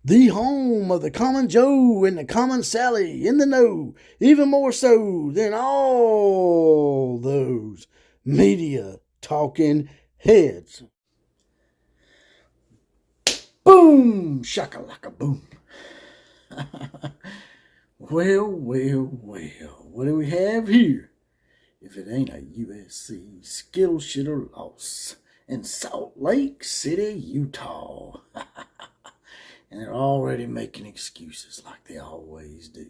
The home of the common Joe and the common Sally in the know, even more so than all those media talking heads. Boom! Shakalaka boom. Well, what do we have here? If it ain't a USC Skittle Shitter loss in Salt Lake City, Utah. And they're already making excuses like they always do.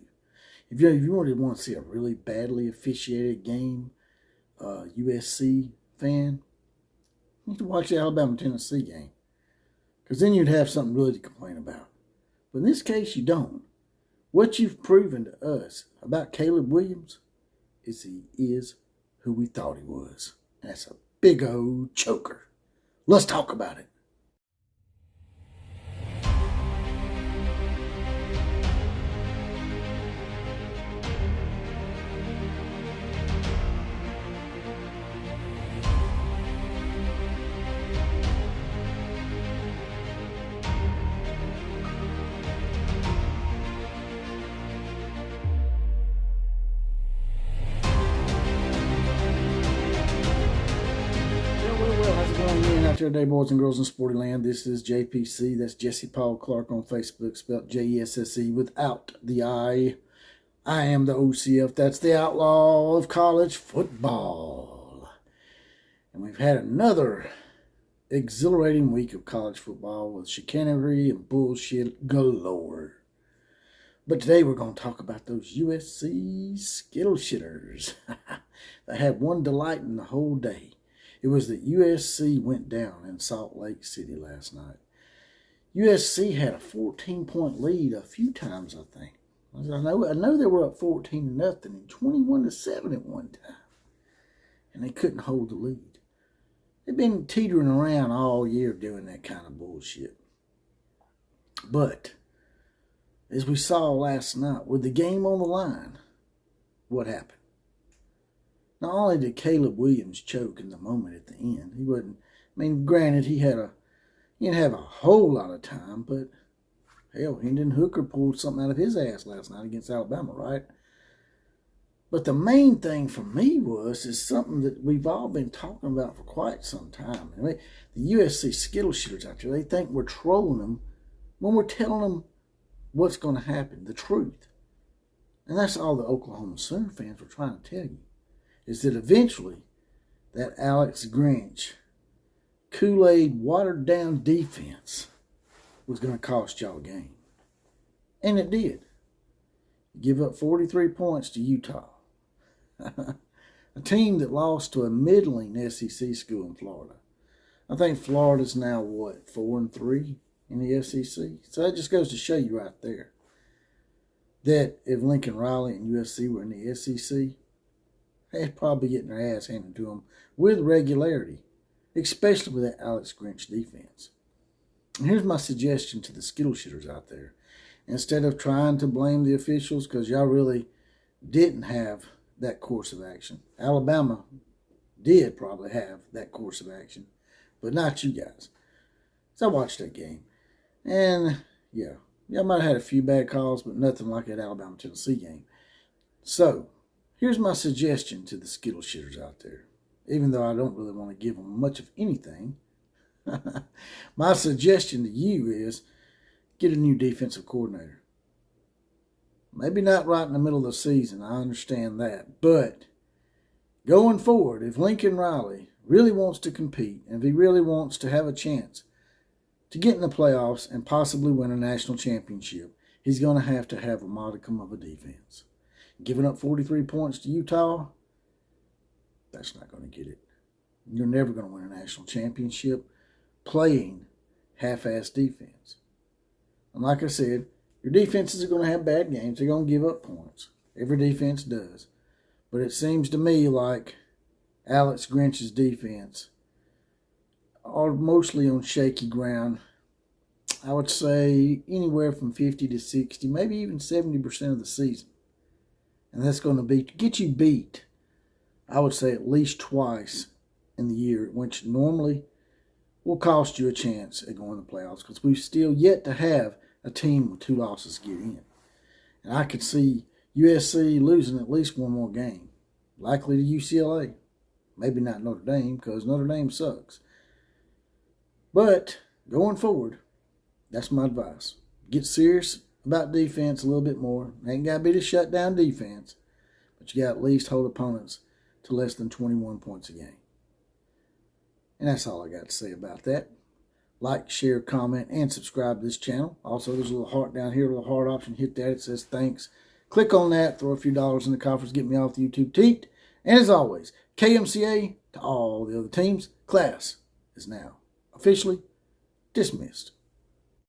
If you really want to see a really badly officiated game, USC fan, you can watch the Alabama-Tennessee game. Because then you'd have something really to complain about. But in this case, you don't. What you've proven to us about Caleb Williams is he is who we thought he was. And that's a big old choker. Let's talk about it. Out there today, boys and girls in Sporty Land. This is JPC. That's Jesse Paul Clark on Facebook, spelled Jesse without the I. I am the OCF. That's the outlaw of college football. And we've had another exhilarating week of college football with chicanery and bullshit galore. But today we're going to talk about those USC Skittle Shitters. They had one delight in the whole day. It was that USC went down in Salt Lake City last night. USC had a 14-point lead a few times, I think. I know they were up 14-0 and 21-7 at one time. And they couldn't hold the lead. They've been teetering around all year doing that kind of bullshit. But, as we saw last night, with the game on the line, what happened? Not only did Caleb Williams choke in the moment at the end, he wasn't, granted, he didn't have a whole lot of time, but hell, Hendon Hooker pulled something out of his ass last night against Alabama, right? But the main thing for me is something that we've all been talking about for quite some time. The USC Skittle Shitters out there, they think we're trolling them when we're telling them what's going to happen, the truth. And that's all the Oklahoma Sooner fans were trying to tell you. Is that eventually that Alex Grinch Kool-Aid watered down defense was going to cost y'all a game. And it did. Give up 43 points to Utah. A team that lost to a middling SEC school in Florida. I think Florida's now, 4-3 in the SEC? So that just goes to show you right there that if Lincoln Riley and USC were in the SEC, they'd probably be getting their ass handed to them with regularity, especially with that Alex Grinch defense. And here's my suggestion to the Skittle Shitters out there. Instead of trying to blame the officials, because y'all really didn't have that course of action. Alabama did probably have that course of action, but not you guys. So I watched that game. And, yeah, y'all might have had a few bad calls, but nothing like that Alabama-Tennessee game. So, here's my suggestion to the Skittle Shitters out there. Even though I don't really want to give them much of anything, my suggestion to you is get a new defensive coordinator. Maybe not right in the middle of the season, I understand that. But going forward, if Lincoln Riley really wants to compete, and if he really wants to have a chance to get in the playoffs and possibly win a national championship, he's going to have a modicum of a defense. Giving up 43 points to Utah, that's not going to get it. You're never going to win a national championship playing half-ass defense. And like I said, your defenses are going to have bad games. They're going to give up points. Every defense does. But it seems to me like Alex Grinch's defense are mostly on shaky ground. I would say anywhere from 50 to 60, maybe even 70% of the season. And that's going to be to get you beat, I would say at least twice in the year, which normally will cost you a chance at going to the playoffs, because we've still yet to have a team with 2 losses get in. And I could see USC losing at least one more game. Likely to UCLA. Maybe not Notre Dame, because Notre Dame sucks. But going forward, that's my advice. Get serious about defense a little bit more. Ain't got to be the shutdown defense, but you got to at least hold opponents to less than 21 points a game. And that's all I got to say about that. Like, share, comment, and subscribe to this channel. Also, there's a little heart down here, a little heart option. Hit that. It says thanks. Click on that. Throw a few dollars in the coffers. Get me off the YouTube teat. And as always, KMCA to all the other teams. Class is now officially dismissed.